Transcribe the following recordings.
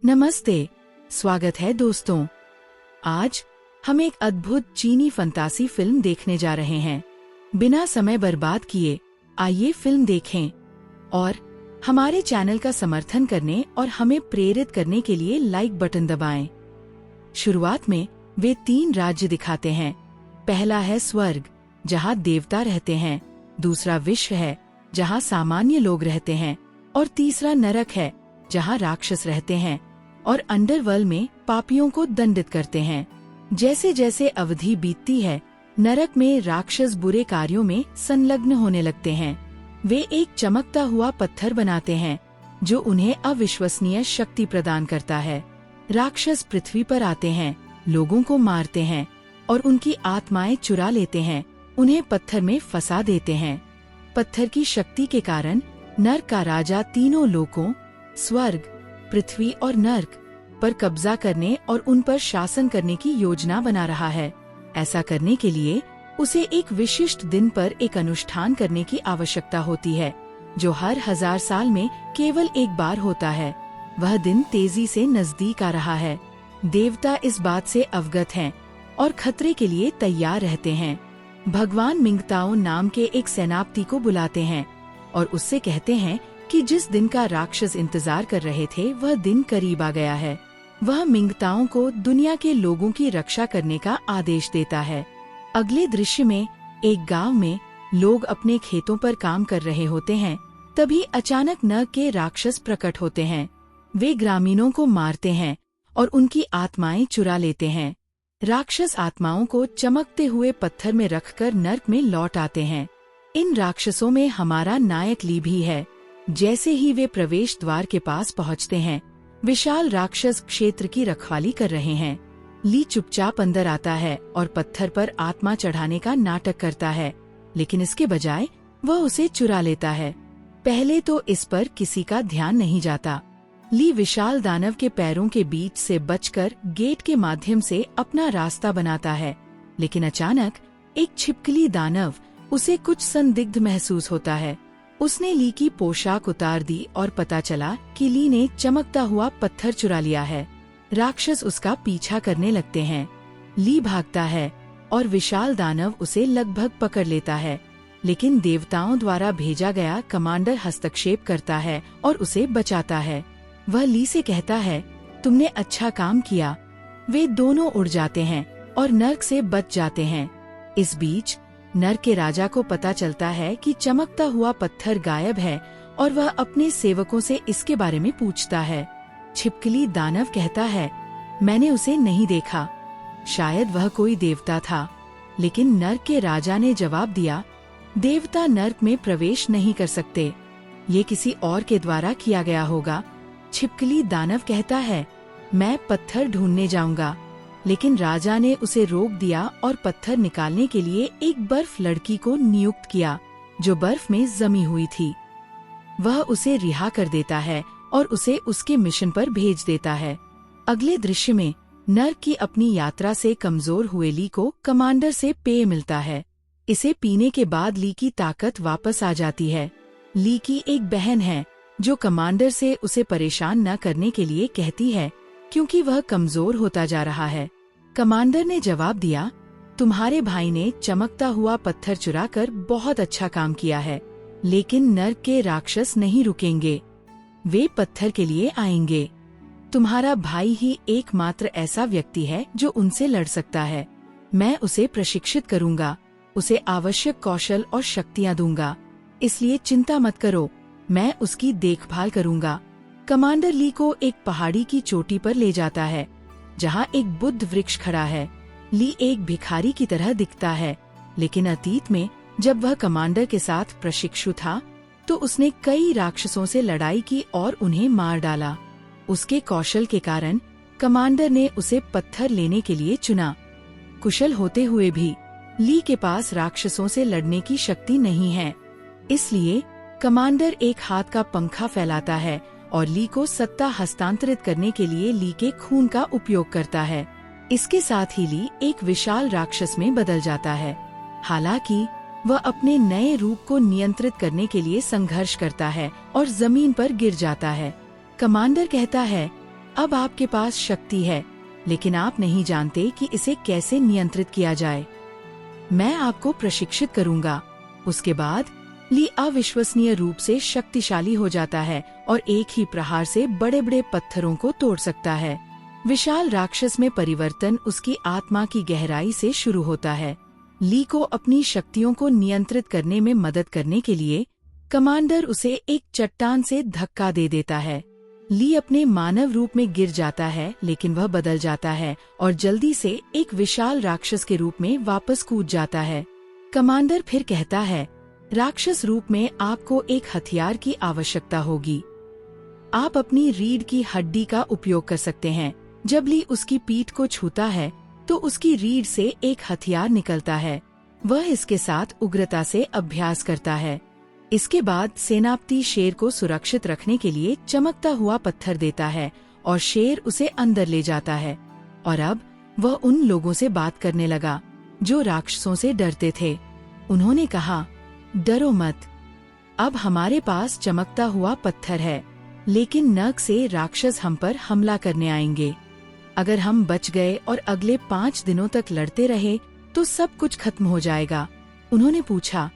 नमस्ते, स्वागत है दोस्तों। आज हम एक अद्भुत चीनी फंतासी फिल्म देखने जा रहे हैं। बिना समय बर्बाद किए आइए फिल्म देखें और हमारे चैनल का समर्थन करने और हमें प्रेरित करने के लिए लाइक बटन दबाएं। शुरुआत में वे 3 राज्य दिखाते हैं। पहला है स्वर्ग, जहां देवता रहते हैं। दूसरा विश्व है, जहां सामान्य लोग रहते हैं। और तीसरा नरक है, जहां राक्षस रहते हैं और अंडरवर्ल्ड में पापियों को दंडित करते हैं। जैसे जैसे अवधि बीतती है, नरक में राक्षस बुरे कार्यों में संलग्न होने लगते हैं। वे एक चमकता हुआ पत्थर बनाते हैं जो उन्हें अविश्वसनीय शक्ति प्रदान करता है। राक्षस पृथ्वी पर आते हैं, लोगों को मारते हैं और उनकी आत्माएं चुरा लेते हैं, उन्हें पत्थर में फंसा देते हैं। पत्थर की शक्ति के कारण नरक का राजा तीनों लोकों स्वर्ग, पृथ्वी और नरक पर कब्जा करने और उन पर शासन करने की योजना बना रहा है। ऐसा करने के लिए उसे एक विशिष्ट दिन पर एक अनुष्ठान करने की आवश्यकता होती है, जो हर 1000 साल में केवल एक बार होता है। वह दिन तेजी से नजदीक आ रहा है। देवता इस बात से अवगत हैं और खतरे के लिए तैयार रहते हैं। भगवान मिंगताओ नाम के एक सेनापति को बुलाते हैं और उससे कहते हैं कि जिस दिन का राक्षस इंतजार कर रहे थे वह दिन करीब आ गया है। वह मिंगताओं को दुनिया के लोगों की रक्षा करने का आदेश देता है। अगले दृश्य में एक गांव में लोग अपने खेतों पर काम कर रहे होते हैं। तभी अचानक नरक के राक्षस प्रकट होते हैं। वे ग्रामीणों को मारते हैं और उनकी आत्माएं चुरा लेते हैं। राक्षस आत्माओं को चमकते हुए पत्थर में रखकर नरक में लौट आते हैं। इन राक्षसों में हमारा नायक ली भी है। जैसे ही वे प्रवेश द्वार के पास पहुंचते हैं, विशाल राक्षस क्षेत्र की रखवाली कर रहे हैं। ली चुपचाप अंदर आता है और पत्थर पर आत्मा चढ़ाने का नाटक करता है, लेकिन इसके बजाय वह उसे चुरा लेता है। पहले तो इस पर किसी का ध्यान नहीं जाता। ली विशाल दानव के पैरों के बीच से बचकर गेट के माध्यम से अपना रास्ता बनाता है, लेकिन अचानक एक छिपकली दानव उसे कुछ संदिग्ध महसूस होता है। उसने ली की पोशाक उतार दी और पता चला कि ली ने चमकता हुआ पत्थर चुरा लिया है। राक्षस उसका पीछा करने लगते हैं। ली भागता है और विशाल दानव उसे लगभग पकड़ लेता है, लेकिन देवताओं द्वारा भेजा गया कमांडर हस्तक्षेप करता है और उसे बचाता है। वह ली से कहता है, तुमने अच्छा काम किया। वे दोनों उड़ जाते हैं और नरक से बच जाते हैं। इस बीच नरक के राजा को पता चलता है कि चमकता हुआ पत्थर गायब है और वह अपने सेवकों से इसके बारे में पूछता है। छिपकली दानव कहता है, मैंने उसे नहीं देखा, शायद वह कोई देवता था। लेकिन नरक के राजा ने जवाब दिया, देवता नरक में प्रवेश नहीं कर सकते, ये किसी और के द्वारा किया गया होगा। छिपकली दानव कहता है, मैं पत्थर ढूंढने जाऊंगा, लेकिन राजा ने उसे रोक दिया और पत्थर निकालने के लिए एक बर्फ लड़की को नियुक्त किया, जो बर्फ में जमी हुई थी। वह उसे रिहा कर देता है और उसे उसके मिशन पर भेज देता है। अगले दृश्य में नरक की अपनी यात्रा से कमजोर हुए ली को कमांडर से पेय मिलता है। इसे पीने के बाद ली की ताकत वापस आ जाती है। ली की एक बहन है जो कमांडर से उसे परेशान न करने के लिए कहती है, क्योंकि वह कमजोर होता जा रहा है। कमांडर ने जवाब दिया, तुम्हारे भाई ने चमकता हुआ पत्थर चुराकर बहुत अच्छा काम किया है, लेकिन नरक के राक्षस नहीं रुकेंगे, वे पत्थर के लिए आएंगे। तुम्हारा भाई ही एकमात्र ऐसा व्यक्ति है जो उनसे लड़ सकता है। मैं उसे प्रशिक्षित करूंगा, उसे आवश्यक कौशल और शक्तियां दूंगा, इसलिए चिंता मत करो, मैं उसकी देखभाल करूंगा। कमांडर ली को एक पहाड़ी की चोटी पर ले जाता है, जहां एक बुद्ध वृक्ष खड़ा है। ली एक भिखारी की तरह दिखता है, लेकिन अतीत में जब वह कमांडर के साथ प्रशिक्षु था, तो उसने कई राक्षसों से लड़ाई की और उन्हें मार डाला। उसके कौशल के कारण कमांडर ने उसे पत्थर लेने के लिए चुना। कुशल होते हुए भी ली के पास राक्षसों से लड़ने की शक्ति नहीं है, इसलिए कमांडर एक हाथ का पंखा फैलाता है और ली को सत्ता हस्तांतरित करने के लिए ली के खून का उपयोग करता है। इसके साथ ही ली एक विशाल राक्षस में बदल जाता है। हालांकि वह अपने नए रूप को नियंत्रित करने के लिए संघर्ष करता है और जमीन पर गिर जाता है। कमांडर कहता है, अब आपके पास शक्ति है, लेकिन आप नहीं जानते कि इसे कैसे नियंत्रित किया जाए। मैं आपको प्रशिक्षित करूंगा। उसके बाद ली अविश्वसनीय रूप से शक्तिशाली हो जाता है और एक ही प्रहार से बड़े बड़े पत्थरों को तोड़ सकता है। विशाल राक्षस में परिवर्तन उसकी आत्मा की गहराई से शुरू होता है। ली को अपनी शक्तियों को नियंत्रित करने में मदद करने के लिए कमांडर उसे एक चट्टान से धक्का दे देता है। ली अपने मानव रूप में गिर जाता है, लेकिन वह बदल जाता है और जल्दी से एक विशाल राक्षस के रूप में वापस कूद जाता है। कमांडर फिर कहता है, राक्षस रूप में आपको एक हथियार की आवश्यकता होगी। आप अपनी रीढ़ की हड्डी का उपयोग कर सकते हैं। जब ली उसकी पीठ को छूता है तो उसकी रीढ़ से एक हथियार निकलता है। वह इसके साथ उग्रता से अभ्यास करता है। इसके बाद सेनापति शेर को सुरक्षित रखने के लिए चमकता हुआ पत्थर देता है और शेर उसे अंदर ले जाता है। और अब वह उन लोगों से बात करने लगा जो राक्षसों से डरते थे। उन्होंने कहा, डरो मत, अब हमारे पास चमकता हुआ पत्थर है, लेकिन नग से राक्षस हम पर हमला करने आएंगे। अगर हम बच गए और अगले 5 दिनों तक लड़ते रहे तो सब कुछ खत्म हो जाएगा। उन्होंने पूछा,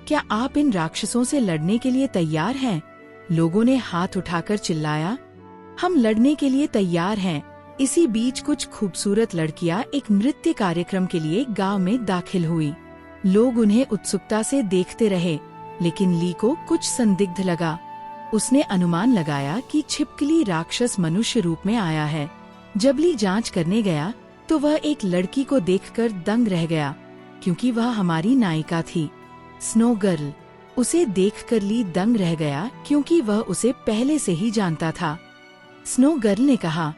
क्या आप इन राक्षसों से लड़ने के लिए तैयार हैं? लोगों ने हाथ उठाकर चिल्लाया, हम लड़ने के लिए तैयार हैं। इसी बीच कुछ खूबसूरत लड़कियां एक नृत्य कार्यक्रम के लिए गांव में दाखिल हुई। लोग उन्हें उत्सुकता से देखते रहे, लेकिन ली को कुछ संदिग्ध लगा। उसने अनुमान लगाया कि छिपकली राक्षस मनुष्य रूप में आया है। जब ली जांच करने गया तो वह एक लड़की को देखकर दंग रह गया, क्योंकि वह हमारी नायिका थी, स्नो गर्ल। उसे देखकर ली दंग रह गया क्योंकि वह उसे पहले से ही जानता था। स्नो गर्ल ने कहा,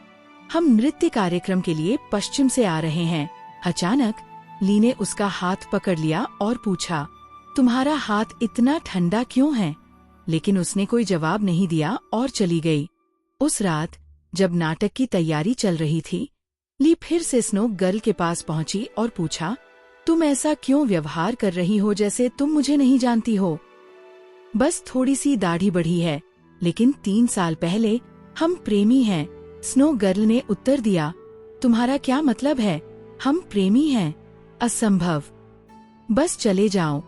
हम नृत्य कार्यक्रम के लिए पश्चिम से आ रहे हैं। अचानक ली ने उसका हाथ पकड़ लिया और पूछा, तुम्हारा हाथ इतना ठंडा क्यों है? लेकिन उसने कोई जवाब नहीं दिया और चली गई। उस रात जब नाटक की तैयारी चल रही थी, ली फिर से स्नो गर्ल के पास पहुंची और पूछा, तुम ऐसा क्यों व्यवहार कर रही हो जैसे तुम मुझे नहीं जानती हो? बस थोड़ी सी दाढ़ी बढ़ी है, लेकिन 3 साल पहले हम प्रेमी हैं। स्नो गर्ल ने उत्तर दिया, तुम्हारा क्या मतलब है? हम प्रेमी हैं? असंभव, बस चले जाओ।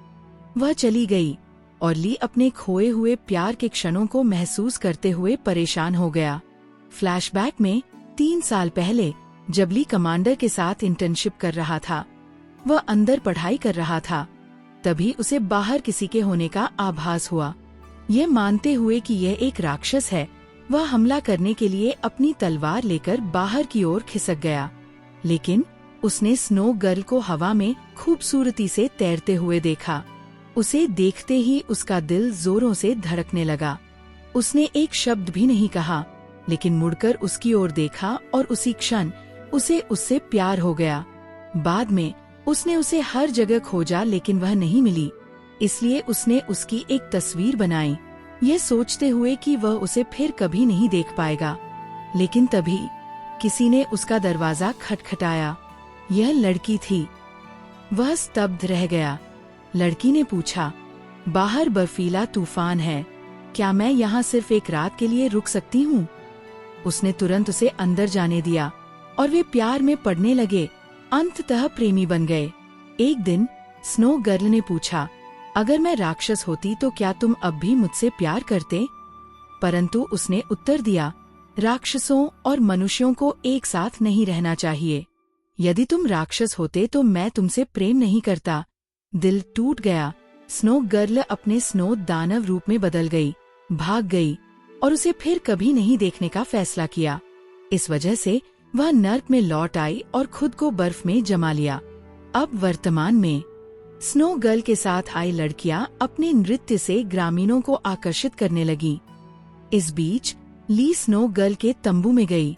वह चली गई और ली अपने खोए हुए प्यार के क्षणों को महसूस करते हुए परेशान हो गया। फ्लैशबैक में 3 साल पहले जब ली कमांडर के साथ इंटर्नशिप कर रहा था, वह अंदर पढ़ाई कर रहा था, तभी उसे बाहर किसी के होने का आभास हुआ। यह मानते हुए कि यह एक राक्षस है, वह हमला करने के लिए अपनी तलवार लेकर बाहर की ओर खिसक गया, लेकिन उसने स्नो गर्ल को हवा में खूबसूरती से तैरते हुए देखा। उसे देखते ही उसका दिल जोरों से धड़कने लगा। उसने एक शब्द भी नहीं कहा, लेकिन मुड़कर उसकी ओर देखा और उसी क्षण उसे उससे प्यार हो गया। बाद में उसने उसे हर जगह खोजा, लेकिन वह नहीं मिली। इसलिए उसने उसकी एक तस्वीर बनाई, ये सोचते हुए कि वह उसे फिर कभी नहीं देख पाएगा। लेकिन तभी किसी ने उसका दरवाजा खटखटाया। यह लड़की थी। वह स्तब्ध रह गया। लड़की ने पूछा, बाहर बर्फीला तूफान है, क्या मैं यहाँ सिर्फ एक रात के लिए रुक सकती हूँ? उसने तुरंत उसे अंदर जाने दिया और वे प्यार में पड़ने लगे। अंततः प्रेमी बन गए। एक दिन स्नो गर्ल ने पूछा, अगर मैं राक्षस होती तो क्या तुम अब भी मुझसे प्यार करते? परंतु उसने उत्तर दिया, राक्षसों और मनुष्यों को एक साथ नहीं रहना चाहिए। यदि तुम राक्षस होते तो मैं तुमसे प्रेम नहीं करता। दिल टूट गया। स्नो गर्ल अपने स्नो दानव रूप में बदल गई, भाग गई और उसे फिर कभी नहीं देखने का फैसला किया। इस वजह से वह नर्क में लौट आई और खुद को बर्फ में जमा लिया। अब वर्तमान में स्नो गर्ल के साथ आई लड़कियां अपने नृत्य से ग्रामीणों को आकर्षित करने लगी। इस बीच ली स्नो गर्ल के तंबू में गई।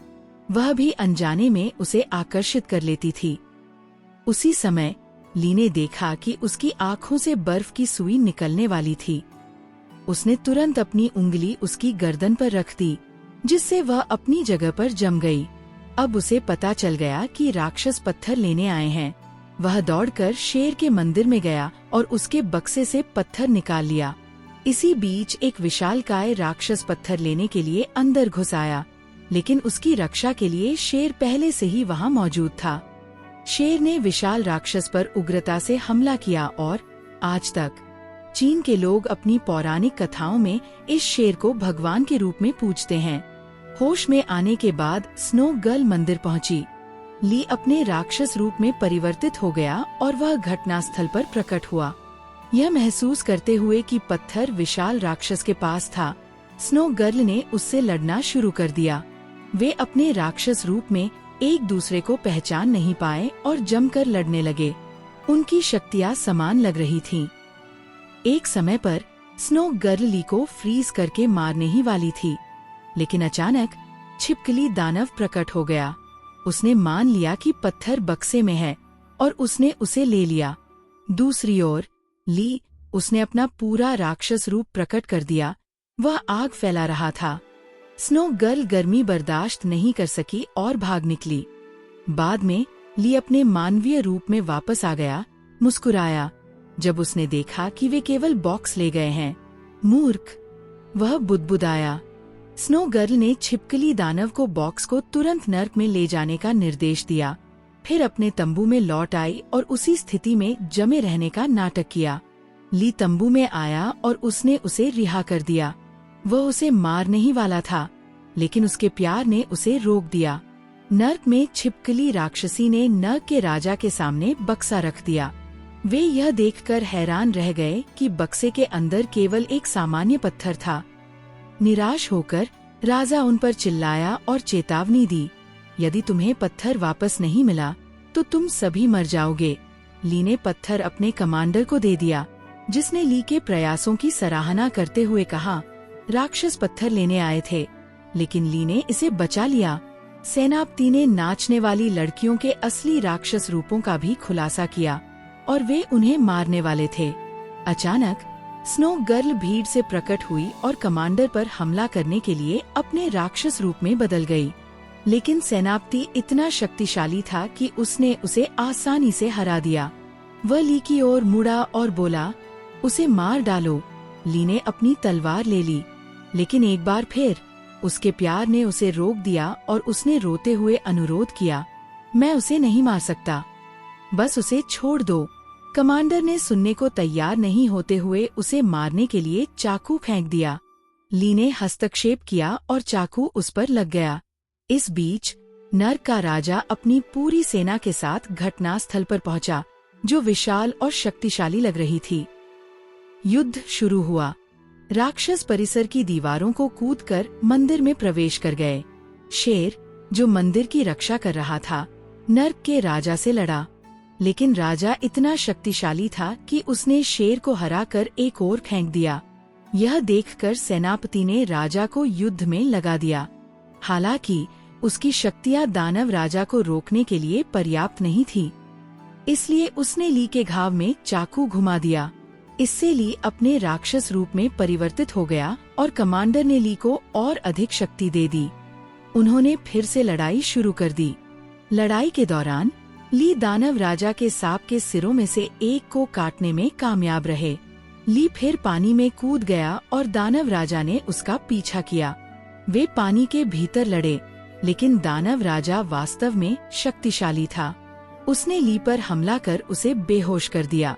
वह भी अनजाने में उसे आकर्षित कर लेती थी। उसी समय ली ने देखा कि उसकी आंखों से बर्फ की सुई निकलने वाली थी। उसने तुरंत अपनी उंगली उसकी गर्दन पर रख दी, जिससे वह अपनी जगह पर जम गई। अब उसे पता चल गया कि राक्षस पत्थर लेने आए हैं। वह दौड़कर शेर के मंदिर में गया और उसके बक्से से पत्थर निकाल लिया। इसी बीच एक विशालकाय राक्षस पत्थर लेने के लिए अंदर घुस आया। लेकिन उसकी रक्षा के लिए शेर पहले से ही वहाँ मौजूद था। शेर ने विशाल राक्षस पर उग्रता से हमला किया और आज तक चीन के लोग अपनी पौराणिक कथाओं में इस शेर को भगवान के रूप में पूजते हैं। होश में आने के बाद स्नो गर्ल मंदिर पहुंची। ली अपने राक्षस रूप में परिवर्तित हो गया और वह घटनास्थल पर प्रकट हुआ। यह महसूस करते हुए कि पत्थर विशाल राक्षस के पास था, स्नो गर्ल ने उससे लड़ना शुरू कर दिया। वे अपने राक्षस रूप में एक दूसरे को पहचान नहीं पाए और जमकर लड़ने लगे। उनकी शक्तियाँ समान लग रही थीं। एक समय पर स्नो गर्ल ली को फ्रीज करके मारने ही वाली थी, लेकिन अचानक छिपकली दानव प्रकट हो गया। उसने मान लिया कि पत्थर बक्से में है और उसने उसे ले लिया। दूसरी ओर ली, उसने अपना पूरा राक्षस रूप प्रकट कर दिया। वह आग फैला रहा था। स्नो गर्ल गर्मी बर्दाश्त नहीं कर सकी और भाग निकली। बाद में ली अपने मानवीय रूप में वापस आ गया, मुस्कुराया जब उसने देखा कि वे केवल बॉक्स ले गए हैं। मूर्ख, वह बुदबुदाया। स्नो गर्ल ने छिपकली दानव को बॉक्स को तुरंत नर्क में ले जाने का निर्देश दिया। फिर अपने तंबू में लौट आई और उसी स्थिति में जमे रहने का नाटक किया। ली तंबू में आया और उसने उसे रिहा कर दिया। वह उसे मारने ही वाला था, लेकिन उसके प्यार ने उसे रोक दिया। नर्क में छिपकली राक्षसी ने नर्क के राजा के सामने बक्सा रख दिया। वे यह देखकर हैरान रह गए कि बक्से के अंदर केवल एक सामान्य पत्थर था। निराश होकर राजा उन पर चिल्लाया और चेतावनी दी, यदि तुम्हें पत्थर वापस नहीं मिला तो तुम सभी मर जाओगे। ली ने पत्थर अपने कमांडर को दे दिया, जिसने ली के प्रयासों की सराहना करते हुए कहा, राक्षस पत्थर लेने आए थे, लेकिन ली ने इसे बचा लिया। सेनापति ने नाचने वाली लड़कियों के असली राक्षस रूपों का भी खुलासा किया और वे उन्हें मारने वाले थे। अचानक स्नो गर्ल भीड़ से प्रकट हुई और कमांडर पर हमला करने के लिए अपने राक्षस रूप में बदल गई। लेकिन सेनापति इतना शक्तिशाली था कि उसने उसे आसानी से हरा दिया। वह ली की ओर मुड़ा और बोला, उसे मार डालो। ली ने अपनी तलवार ले ली, लेकिन एक बार फिर उसके प्यार ने उसे रोक दिया और उसने रोते हुए अनुरोध किया, मैं उसे नहीं मार सकता, बस उसे छोड़ दो। कमांडर ने सुनने को तैयार नहीं होते हुए उसे मारने के लिए चाकू फेंक दिया। ली ने हस्तक्षेप किया और चाकू उस पर लग गया। इस बीच नर्क का राजा अपनी पूरी सेना के साथ घटनास्थल पर पहुंचा, जो विशाल और शक्तिशाली लग रही थी। युद्ध शुरू हुआ। राक्षस परिसर की दीवारों को कूदकर मंदिर में प्रवेश कर गए। शेर, जो मंदिर की रक्षा कर रहा था, नर्क के राजा से लड़ा, लेकिन राजा इतना शक्तिशाली था कि उसने शेर को हराकर एक ओर फेंक दिया। यह देखकर सेनापति ने राजा को युद्ध में लगा दिया। हालांकि उसकी शक्तियां दानव राजा को रोकने के लिए पर्याप्त नहीं थी, इसलिए उसने ली के घाव में चाकू घुमा दिया। इससे ली अपने राक्षस रूप में परिवर्तित हो गया और कमांडर ने ली को और अधिक शक्ति दे दी। उन्होंने फिर से लड़ाई शुरू कर दी। लड़ाई के दौरान ली दानव राजा के सांप के सिरों में से एक को काटने में कामयाब रहे। ली फिर पानी में कूद गया और दानव राजा ने उसका पीछा किया। वे पानी के भीतर लड़े, लेकिन दानव राजा वास्तव में शक्तिशाली था। उसने ली पर हमला कर उसे बेहोश कर दिया।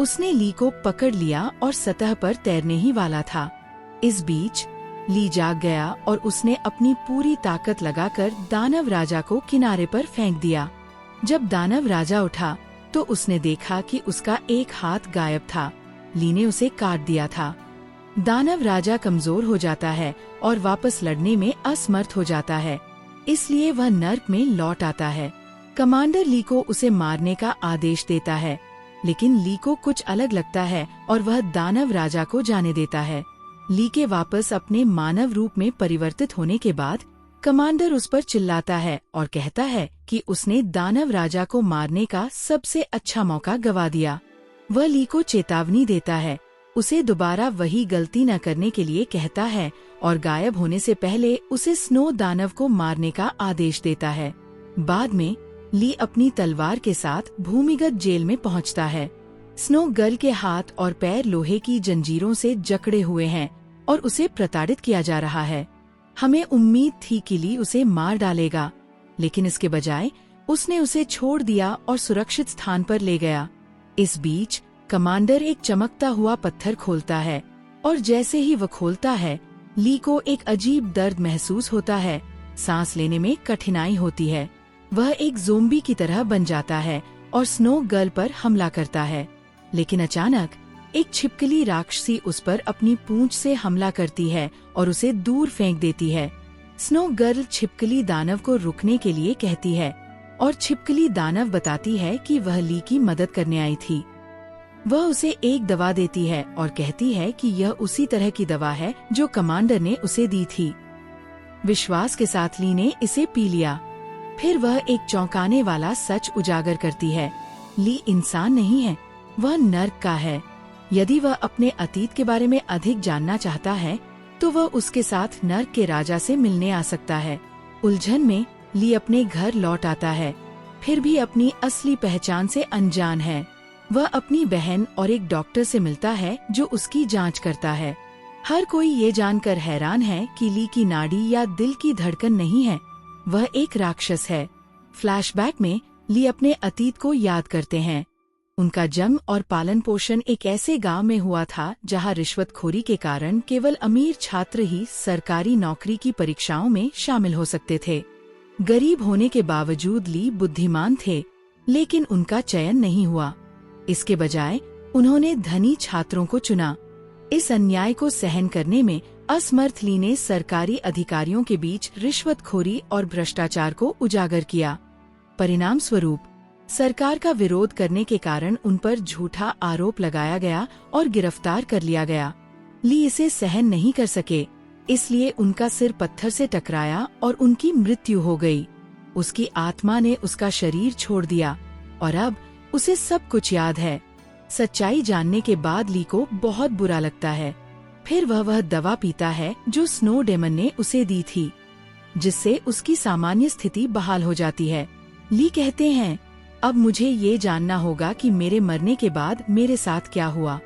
उसने ली को पकड़ लिया और सतह पर तैरने ही वाला था। इस बीच ली जाग गया और उसने अपनी पूरी ताकत लगाकर दानव राजा को किनारे पर फेंक दिया। जब दानव राजा उठा तो उसने देखा कि उसका एक हाथ गायब था। ली ने उसे काट दिया था। दानव राजा कमजोर हो जाता है और वापस लड़ने में असमर्थ हो जाता है, इसलिए वह नर्क में लौट आता है। कमांडर ली को उसे मारने का आदेश देता है, लेकिन ली को कुछ अलग लगता है और वह दानव राजा को जाने देता है। ली के वापस अपने मानव रूप में परिवर्तित होने के बाद कमांडर उस पर चिल्लाता है और कहता है कि उसने दानव राजा को मारने का सबसे अच्छा मौका गवा दिया। वह ली को चेतावनी देता है, उसे दोबारा वही गलती न करने के लिए कहता है और गायब होने से पहले उसे स्नो दानव को मारने का आदेश देता है। बाद में ली अपनी तलवार के साथ भूमिगत जेल में पहुंचता है। स्नो गर्ल के हाथ और पैर लोहे की जंजीरों से जकड़े हुए हैं और उसे प्रताड़ित किया जा रहा है। हमें उम्मीद थी कि ली उसे मार डालेगा, लेकिन इसके बजाय उसने उसे छोड़ दिया और सुरक्षित स्थान पर ले गया। इस बीच कमांडर एक चमकता हुआ पत्थर खोलता है और जैसे ही वह खोलता है, ली को एक अजीब दर्द महसूस होता है। सांस लेने में कठिनाई होती है। वह एक ज़ोंबी की तरह बन जाता है और स्नो गर्ल पर हमला करता है। लेकिन अचानक एक छिपकली राक्षसी उस पर अपनी पूंछ से हमला करती है और उसे दूर फेंक देती है। स्नो गर्ल छिपकली दानव को रुकने के लिए कहती है और छिपकली दानव बताती है कि वह ली की मदद करने आई थी। वह उसे एक दवा देती है और कहती है कि यह उसी तरह की दवा है जो कमांडर ने उसे दी थी। विश्वास के साथ ली ने इसे पी लिया। फिर वह एक चौंकाने वाला सच उजागर करती है। ली इंसान नहीं है, वह नर्क का है। यदि वह अपने अतीत के बारे में अधिक जानना चाहता है तो वह उसके साथ नर्क के राजा से मिलने आ सकता है। उलझन में ली अपने घर लौट आता है, फिर भी अपनी असली पहचान से अनजान है। वह अपनी बहन और एक डॉक्टर से मिलता है जो उसकी जांच करता है। हर कोई ये जानकर हैरान है कि ली की नाड़ी या दिल की धड़कन नहीं है, वह एक राक्षस है। फ्लैशबैक में ली अपने अतीत को याद करते हैं। उनका जन्म और पालन पोषण एक ऐसे गांव में हुआ था जहां रिश्वतखोरी के कारण केवल अमीर छात्र ही सरकारी नौकरी की परीक्षाओं में शामिल हो सकते थे। गरीब होने के बावजूद ली बुद्धिमान थे, लेकिन उनका चयन नहीं हुआ। इसके बजाय उन्होंने धनी छात्रों को चुना। इस अन्याय को सहन करने में असमर्थ ली ने सरकारी अधिकारियों के बीच रिश्वतखोरी और भ्रष्टाचार को उजागर किया। परिणाम स्वरूप सरकार का विरोध करने के कारण उन पर झूठा आरोप लगाया गया और गिरफ्तार कर लिया गया। ली इसे सहन नहीं कर सके, इसलिए उनका सिर पत्थर से टकराया और उनकी मृत्यु हो गई। उसकी आत्मा ने उसका शरीर छोड़ दिया और अब उसे सब कुछ याद है। सच्चाई जानने के बाद ली को बहुत बुरा लगता है। फिर वह दवा पीता है जो स्नो डेमन ने उसे दी थी, जिससे उसकी सामान्य स्थिति बहाल हो जाती है। ली कहते हैं, अब मुझे ये जानना होगा कि मेरे मरने के बाद मेरे साथ क्या हुआ।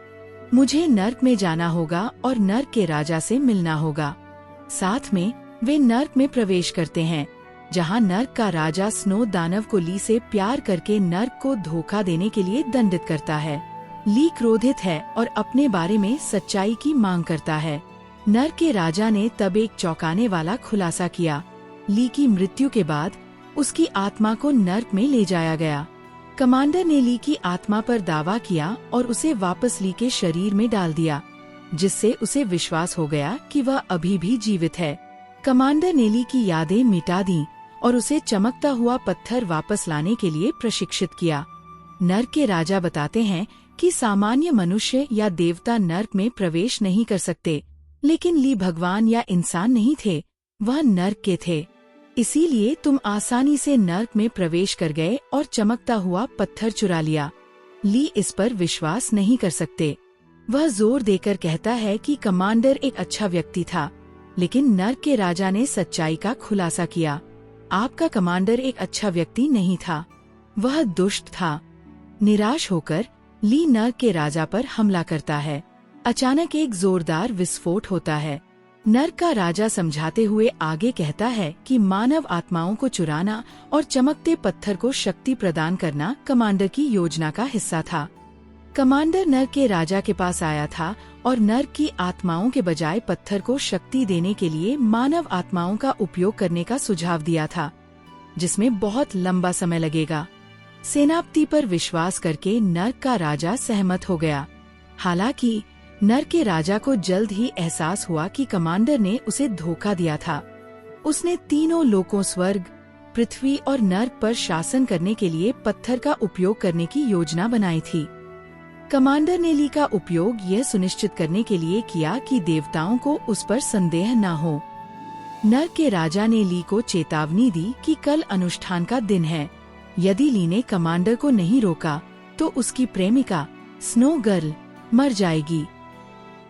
मुझे नर्क में जाना होगा और नर्क के राजा से मिलना होगा। साथ में वे नर्क में प्रवेश करते हैं, जहां नर्क का राजा स्नो दानव को ली से प्यार करके नर्क को धोखा देने के लिए दंडित करता है। ली क्रोधित है और अपने बारे में सच्चाई की मांग करता है। नर्क के राजा ने तब एक चौंकाने वाला खुलासा किया। ली की मृत्यु के बाद उसकी आत्मा को नर्क में ले जाया गया। कमांडर ने ली की आत्मा पर दावा किया और उसे वापस ली के शरीर में डाल दिया, जिससे उसे विश्वास हो गया कि वह अभी भी जीवित है। कमांडर ने ली की यादें मिटा दी और उसे चमकता हुआ पत्थर वापस लाने के लिए प्रशिक्षित किया। नर्क के राजा बताते हैं कि सामान्य मनुष्य या देवता नर्क में प्रवेश नहीं कर सकते, लेकिन ली भगवान या इंसान नहीं थे, वह नर्क के थे। इसीलिए तुम आसानी से नर्क में प्रवेश कर गए और चमकता हुआ पत्थर चुरा लिया। ली इस पर विश्वास नहीं कर सकते। वह जोर देकर कहता है कि कमांडर एक अच्छा व्यक्ति था, लेकिन नर्क के राजा ने सच्चाई का खुलासा किया। आपका कमांडर एक अच्छा व्यक्ति नहीं था, वह दुष्ट था। निराश होकर ली नर्क के राजा पर हमला करता है। अचानक एक जोरदार विस्फोट होता है। नर्क का राजा समझाते हुए आगे कहता है कि मानव आत्माओं को चुराना और चमकते पत्थर को शक्ति प्रदान करना कमांडर की योजना का हिस्सा था। कमांडर नर्क के राजा के पास आया था और नर्क की आत्माओं के बजाय पत्थर को शक्ति देने के लिए मानव आत्माओं का उपयोग करने का सुझाव दिया था, जिसमें बहुत लंबा समय लगेगा। सेनापति पर विश्वास करके नर्क का राजा सहमत हो गया। हालांकि नर्क के राजा को जल्द ही एहसास हुआ कि कमांडर ने उसे धोखा दिया था। उसने तीनों लोकों स्वर्ग, पृथ्वी और नर्क पर शासन करने के लिए पत्थर का उपयोग करने की योजना बनाई थी। कमांडर ने ली का उपयोग यह सुनिश्चित करने के लिए किया कि देवताओं को उस पर संदेह न हो। नर्क के राजा ने ली को चेतावनी दी कि कल अनुष्ठान का दिन है। यदि ली ने कमांडर को नहीं रोका तो उसकी प्रेमिका स्नो गर्ल मर जाएगी।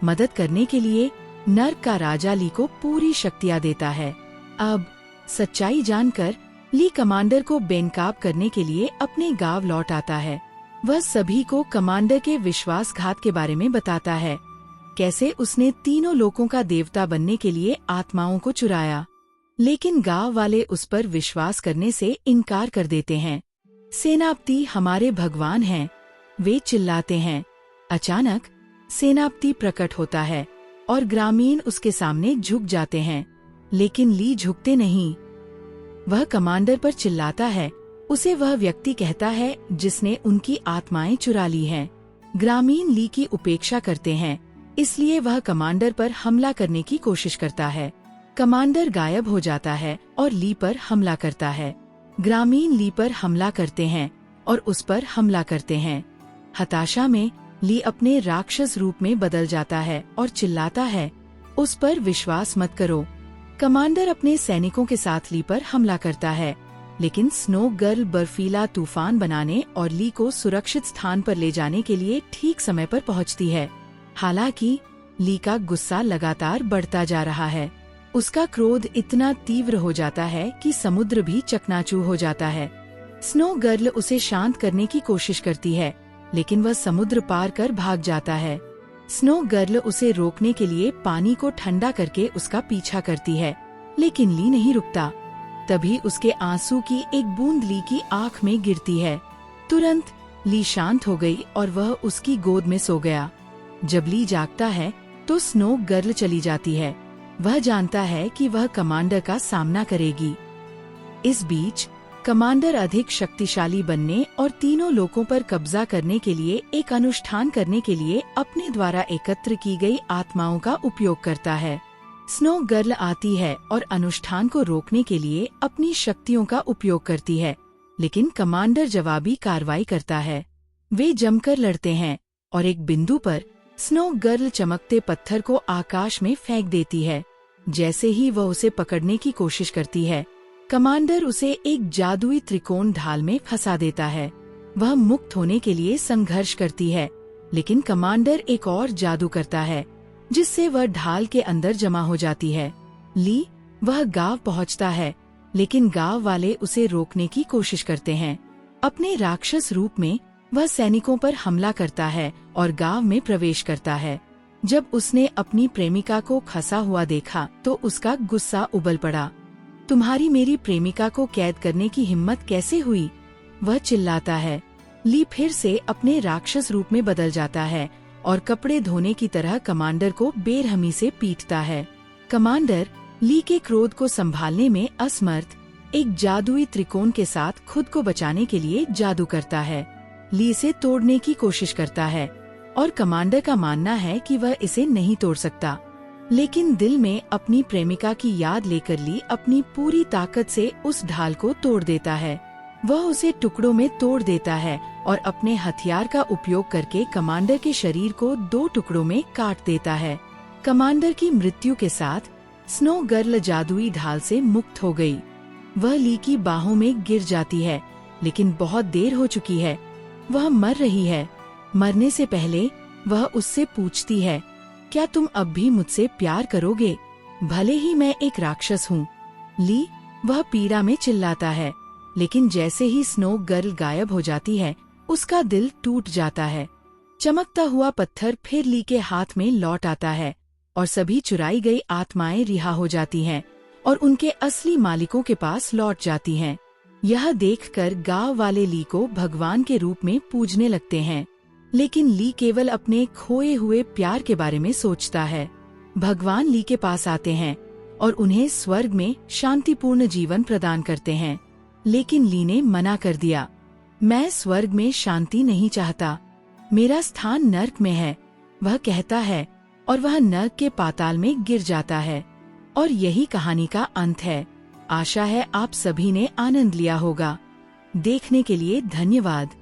मदद करने के लिए नर्क का राजा ली को पूरी शक्तियाँ देता है। अब सच्चाई जानकर ली कमांडर को बेनकाब करने के लिए अपने गांव लौट आता है। वह सभी को कमांडर के विश्वासघात के बारे में बताता है। कैसे उसने तीनों लोगों का देवता बनने के लिए आत्माओं को चुराया, लेकिन गांव वाले उस पर विश्वास करने से इनकार कर देते हैं। सेनापति हमारे भगवान हैं, वे चिल्लाते हैं। अचानक सेनापति प्रकट होता है और ग्रामीण उसके सामने झुक जाते हैं, लेकिन ली झुकते नहीं। वह कमांडर पर चिल्लाता है। उसे वह व्यक्ति कहता है जिसने उनकी आत्माएं चुरा ली हैं। ग्रामीण ली की उपेक्षा करते हैं, इसलिए वह कमांडर पर हमला करने की कोशिश करता है। कमांडर गायब हो जाता है और ली पर हमला करता है। ग्रामीण ली पर हमला करते हैं और उस पर हमला करते हैं। हताशा में ली अपने राक्षस रूप में बदल जाता है और चिल्लाता है, उस पर विश्वास मत करो। कमांडर अपने सैनिकों के साथ ली पर हमला करता है, लेकिन स्नो गर्ल बर्फीला तूफान बनाने और ली को सुरक्षित स्थान पर ले जाने के लिए ठीक समय पर पहुंचती है। हालांकि ली का गुस्सा लगातार बढ़ता जा रहा है। उसका क्रोध इतना तीव्र हो जाता है कि समुद्र भी चकनाचूर हो जाता है। स्नो गर्ल उसे शांत करने की कोशिश करती है, लेकिन वह समुद्र पार कर भाग जाता है। स्नो गर्ल उसे रोकने के लिए पानी को ठंडा करके उसका पीछा करती है, लेकिन ली नहीं रुकता। तभी उसके आंसू की एक बूंद ली की आँख में गिरती है। तुरंत ली शांत हो गई और वह उसकी गोद में सो गया। जब ली जागता है तो स्नो गर्ल चली जाती है। वह जानता है कि वह कमांडर का सामना करेगी। इस बीच कमांडर अधिक शक्तिशाली बनने और तीनों लोगों पर कब्जा करने के लिए एक अनुष्ठान करने के लिए अपने द्वारा एकत्र की गई आत्माओं का उपयोग करता है। स्नो गर्ल आती है और अनुष्ठान को रोकने के लिए अपनी शक्तियों का उपयोग करती है, लेकिन कमांडर जवाबी कार्रवाई करता है। वे जमकर लड़ते हैं और एक बिंदु पर स्नो गर्ल चमकते पत्थर को आकाश में फेंक देती है। जैसे ही वह उसे पकड़ने की कोशिश करती है, कमांडर उसे एक जादुई त्रिकोण ढाल में फंसा देता है। वह मुक्त होने के लिए संघर्ष करती है, लेकिन कमांडर एक और जादू करता है, जिससे वह ढाल के अंदर जमा हो जाती है। वह गांव पहुंचता है, लेकिन गांव वाले उसे रोकने की कोशिश करते हैं। अपने राक्षस रूप में वह सैनिकों पर हमला करता है और गांव में प्रवेश करता है। जब उसने अपनी प्रेमिका को फंसा हुआ देखा तो उसका गुस्सा उबल पड़ा। तुम्हारी मेरी प्रेमिका को कैद करने की हिम्मत कैसे हुई? वह चिल्लाता है। ली फिर से अपने राक्षस रूप में बदल जाता है और कपड़े धोने की तरह कमांडर को बेरहमी से पीटता है। कमांडर ली के क्रोध को संभालने में असमर्थ एक जादुई त्रिकोण के साथ खुद को बचाने के लिए जादू करता है। ली इसे तोड़ने की कोशिश करता है और कमांडर का मानना है कि वह इसे नहीं तोड़ सकता, लेकिन दिल में अपनी प्रेमिका की याद लेकर ली अपनी पूरी ताकत से उस ढाल को तोड़ देता है। वह उसे टुकड़ों में तोड़ देता है और अपने हथियार का उपयोग करके कमांडर के शरीर को 2 टुकड़ों में काट देता है। कमांडर की मृत्यु के साथ स्नो गर्ल जादुई ढाल से मुक्त हो गई। वह ली की बाहों में गिर जाती है, लेकिन बहुत देर हो चुकी है। वह मर रही है। मरने से पहले वह उससे पूछती है, क्या तुम अब भी मुझसे प्यार करोगे, भले ही मैं एक राक्षस हूँ? वह पीड़ा में चिल्लाता है, लेकिन जैसे ही स्नो गर्ल गायब हो जाती है, उसका दिल टूट जाता है। चमकता हुआ पत्थर फिर ली के हाथ में लौट आता है और सभी चुराई गई आत्माएं रिहा हो जाती हैं और उनके असली मालिकों के पास लौट जाती हैं। यह देखकर गांव वाले ली को भगवान के रूप में पूजने लगते हैं, लेकिन ली केवल अपने खोए हुए प्यार के बारे में सोचता है। भगवान ली के पास आते हैं और उन्हें स्वर्ग में शांतिपूर्ण जीवन प्रदान करते हैं, लेकिन ली ने मना कर दिया। मैं स्वर्ग में शांति नहीं चाहता, मेरा स्थान नर्क में है, वह कहता है, और वह नर्क के पाताल में गिर जाता है। और यही कहानी का अंत है। आशा है आप सभी ने आनंद लिया होगा। देखने के लिए धन्यवाद।